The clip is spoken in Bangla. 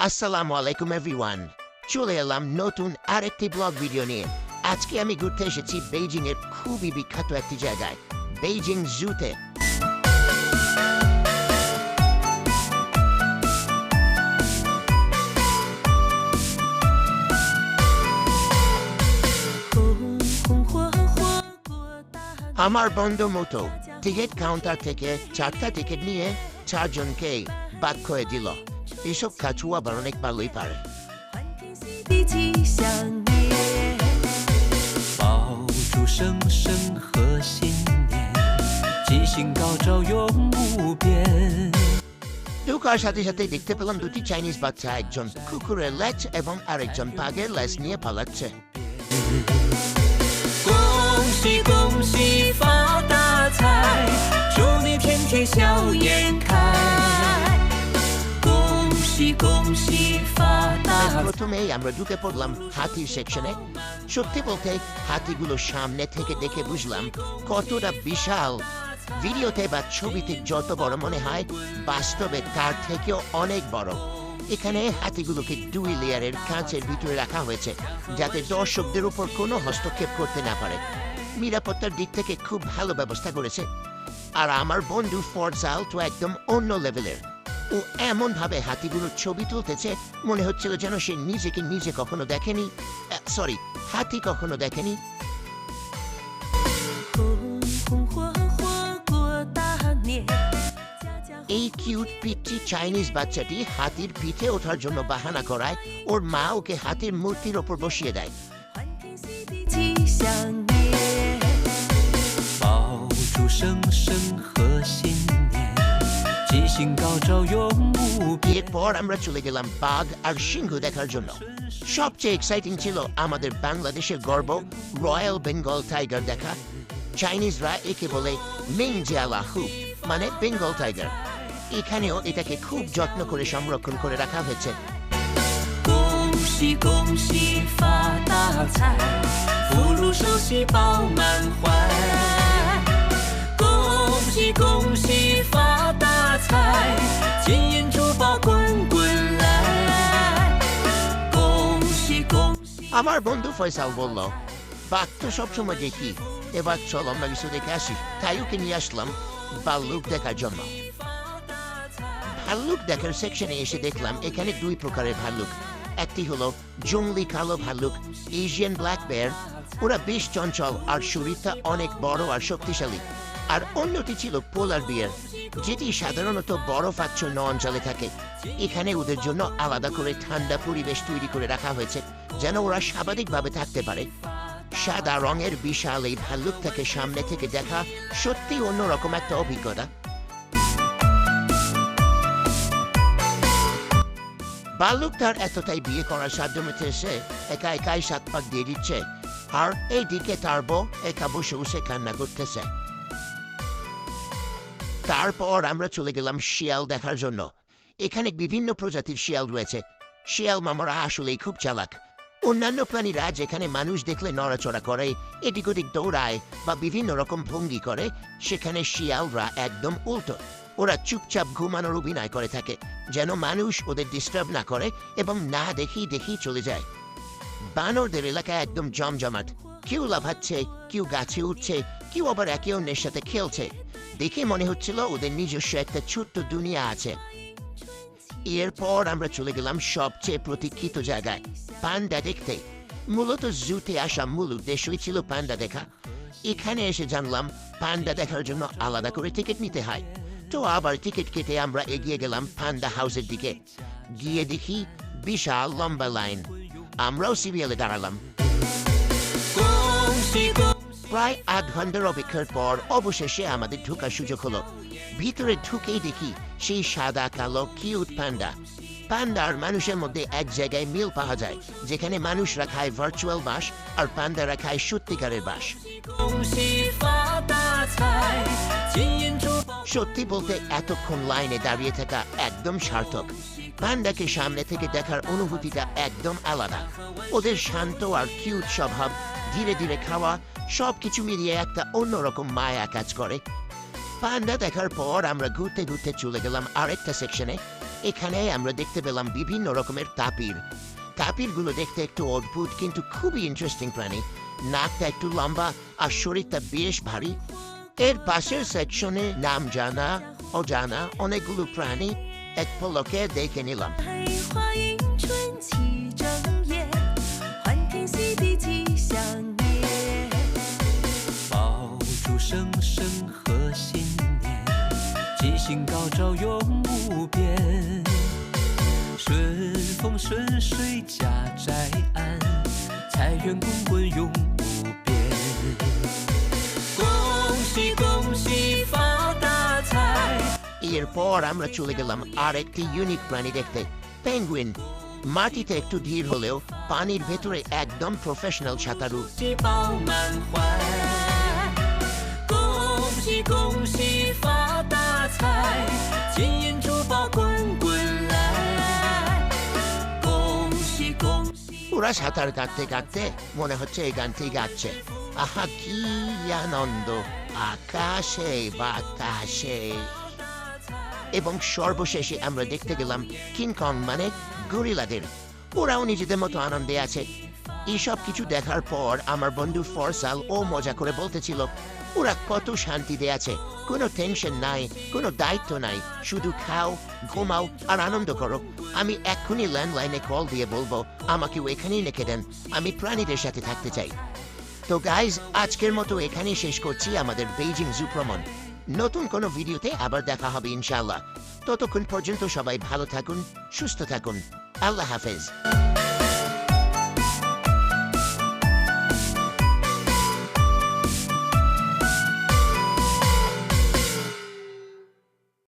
আসসালামু আলাইকুম এভরিওয়ান। চলে এলাম নতুন আরেকটি ব্লগ ভিডিও নিয়ে। আজকে আমি ঘুরতে এসেছি বেইজিং এর খুবই বিখ্যাত একটি জায়গায়, বেইজিং জুতে। আমার বন্ধু মতো টিকিট কাউন্টার থেকে 4টা টিকিট নিয়ে 4জনকে বাদ করে দিল। এসব কাজও আবার অনেক ভালোই পারে। 吉祥年，爆竹声声贺新年，吉星高照永无边。 ঢোকার সাথে সাথে দেখতে পেলাম দুটি চাইনিজ বাচ্চা, একজন কুকুরের লেজ এবং আরেকজন বাঘের লেজ নিয়ে পালাচ্ছে। 恭喜恭喜发大财，祝你天天笑颜开。恭喜恭喜发大财。 প্রথমেই আমরা ঢুকে পড়লাম হাতির সেকশনে। সত্যি বলতে হাতিগুলো সামনে থেকে দেখে বুঝলাম কতটা বিশাল। ভিডিওতে বা ছবিতে যত বড় মনে হয়, বাস্তবে তার থেকেও অনেক বড়। এখানে হাতিগুলোকে 2 লেয়ারের কাঁচের ভিতরে রাখা হয়েছে, যাতে দর্শকদের উপর কোনো হস্তক্ষেপ করতে না পারে। নিরাপত্তার দিক থেকে খুব ভালো ব্যবস্থা করেছে। আর আমার বন্ধু ফরজাল তো একদম অন্য লেভেলের। ও এমন ভাবে হাতিগুলোর ছবি তুলতেছে, মনে হচ্ছিল যেন সে নিজেকে নিজে কখনো দেখেনি, সরি, হাতি কখনো দেখেনি। 红红火火过大年，家家户 এই কিউট পিচ্চি চাইনিজ বাচ্চাটি হাতির পিঠে ওঠার জন্য বাহানা করায় ওর মা ওকে হাতির মূর্তির ওপর বসিয়ে দেয়। 欢天喜地吉祥年，爆竹声声贺新年，吉星高照永无边。 এরপর আমরা চলে গেলাম বাঘ আর সিংহ দেখার জন্য। সবচেয়ে এক্সাইটিং ছিল আমাদের বাংলাদেশের গর্ব রয়্যাল বেঙ্গল টাইগার দেখা। চাইনিজরা একে বলে মিংজিয়ালাহু, মানে বেঙ্গল টাইগার। এখানেও এটাকে খুব যত্ন করে সংরক্ষণ করে রাখা হয়েছে। 恭喜恭喜发大财，福禄寿喜饱满怀。恭喜恭喜发大财，金银珠宝滚滚来。恭喜恭喜。 আমার বন্ধু ফয়সাল বলল, বাঘ তো সবসময় দেখি, এবার চল আমরা কিছু দেখে আসি। তাই ওকে নিয়ে আসলাম ভাল্লুক দেখার জন্য। ভাল্লুক দেখার সেকশনে এসে দেখলাম এখানে 2 প্রকারের ভাল্লুক। একটি হলো জংলি কালো ভাল্লুক, এশিয়ান ব্ল্যাক বেয়ার। ওরা বেশ চঞ্চল আর শরীরটা অনেক বড় আর শক্তিশালী। আর অন্যটি ছিল পোলার বিয়ার, যেটি সাধারণত বরফাচ্ছন্ন অঞ্চলে থাকে। এখানে ওদের জন্য আলাদা করে ঠান্ডা পরিবেশ তৈরি করে রাখা হয়েছে, যেন ওরা স্বাভাবিকভাবে থাকতে পারে। সাদা রঙের বিশাল এই ভাল্লুকটাকে সামনে থেকে দেখা সত্যি অন্যরকম একটা অভিজ্ঞতা। ভাল্লুক তার এতটাই বিয়ে করার সাধ্য মেটেছে, একা একাই 7 পাক দিয়ে দিচ্ছে। আর এইদিকে তার বউ একা বসে বসে কান্না করতেছে। তারপর আমরা চলে গেলাম শিয়াল দেখার জন্য। এখানে বিভিন্ন প্রজাতির শিয়াল রয়েছে। শিয়াল মামারা আসলেই খুব চালাক। অন্যান্য প্রাণীরা যেখানে মানুষ দেখলে নড়াচড়া করে, এদিক ওদিক দৌড়ায় বা বিভিন্ন রকম ভঙ্গি করে, সেখানে শিয়ালরা একদম উল্টো। ওরা চুপচাপ ঘুমানোর অভিনয় করে থাকে, যেন মানুষ ওদের ডিস্টার্ব না করে এবং না দেখি চলে যায়। বানরদের এলাকা একদম জমজমাট। কেউ লাফাচ্ছে, কেউ গাছে উঠছে, কেউ আবার একে অন্যের সাথে খেলছে। দেখে মনে হচ্ছিল ওদের নিজস্ব একটা ছোট্ট দুনিয়া আছে। এরপর আমরা চলে গেলাম সবচেয়ে প্রতীক্ষিত জায়গায়, পান্ডা দেখতে। মূলত জুতে আসা মূল উদ্দেশ্যই ছিল পান্ডা দেখা। এখানে এসে জানলাম পান্ডা দেখার জন্য আলাদা করে টিকিট নিতে হয়। তো আবার টিকিট কেটে আমরা এগিয়ে গেলাম পান্ডা হাউসের দিকে। গিয়ে দেখি বিশাল লম্বা লাইন। আমরাও সিরিয়ালে দাঁড়ালাম। 恭喜恭 প্রায় 8 ঘন্টার অপেক্ষার পর অবশেষে আমাদের ঢোকার সুযোগ হলো। ভিতরে ঢুকেই দেখি সেই সাদা কালো কিউট পান্ডা। পান্ডা আর মানুষের মধ্যে এক জায়গায় মিল পাওয়া যায়, যেখানে মানুষরা খায় ভার্চুয়াল বাস আর পান্ডারা খায় সত্যিকারের বাস। 恭喜发大财，金银珠宝。 সত্যি বলতে এতক্ষণ লাইনে দাঁড়িয়ে থাকা একদম সার্থক। পান্ডাকে সামনে থেকে দেখার অনুভূতিটা একদম আলাদা। ওদের শান্ত আর কিউট স্বভাব, ধীরে ধীরে খাওয়া, সবকিছু মিলিয়ে একটা অন্যরকম মায়া কাজ করে। পান্ডা দেখার পর আমরা ঘুরতে ঘুরতে চলে গেলাম আরেকটা সেকশনে, এখানে আমরা দেখতে পেলাম বিভিন্ন রকমের তাপির। তাপিরগুলো দেখতে একটু অদ্ভুত কিন্তু খুবই ইন্টারেস্টিং প্রাণী। নাকটা একটু লম্বা আর শরীরটা বেশ ভারী। এর পাশের সেকশনে নাম জানা অজানা অনেকগুলো প্রাণী এক পলকে দেখে নিলাম। 花迎春起正夜，欢天喜地吉祥年。爆竹声声贺新年，吉星高照永无边。顺风顺水家宅安，财源滚滚永不变。恭喜恭喜发大财！ এরপর আমরা চলে গেলাম আর একটি ইউনিক প্রাণী দেখতে, পেঙ্গুইন। মাটিতে একটু ধীর হলেও পানির ভেতরে একদম প্রফেশনাল সাঁতারু। 喜饱满怀，恭喜恭喜发大财，金银珠宝滚滚来，恭喜恭喜。 ওরা সাঁতার কাটতে কাটতে মনে হচ্ছে এই গানটি গাচ্ছে। আহা কি আনন্দ আকাশে বাতাসে। এবং সর্বশেষে আমরা দেখতে গেলাম কিংকং মানে গরিলাদের। ওরাও নিজেদের মতো আনন্দে আছে। এইসব কিছু দেখার পর আমার বন্ধু ফরসাল ও মজা করে বলতেছিল ওরা কত শান্তিতে আছে, কোনো টেনশন নাই, কোনো দায়িত্ব নাই, শুধু খাও ঘুমাও আর আনন্দ করো। আমি এক্ষুনি ল্যান্ডলাইনে কল দিয়ে বলবো আমাকেও এখানেই রেখে দেন, আমি প্রাণীদের সাথে থাকতে চাই। তো গাইজ আজকের মতো এখানেই শেষ করছি আমাদের বেইজিং জু ভ্রমণ। নতুন কোনো ভিডিওতে আবার দেখা হবে ইনশাআল্লাহ। ততক্ষণ পর্যন্ত সবাই ভালো থাকুন, সুস্থ থাকুন। আল্লাহ হাফেজ।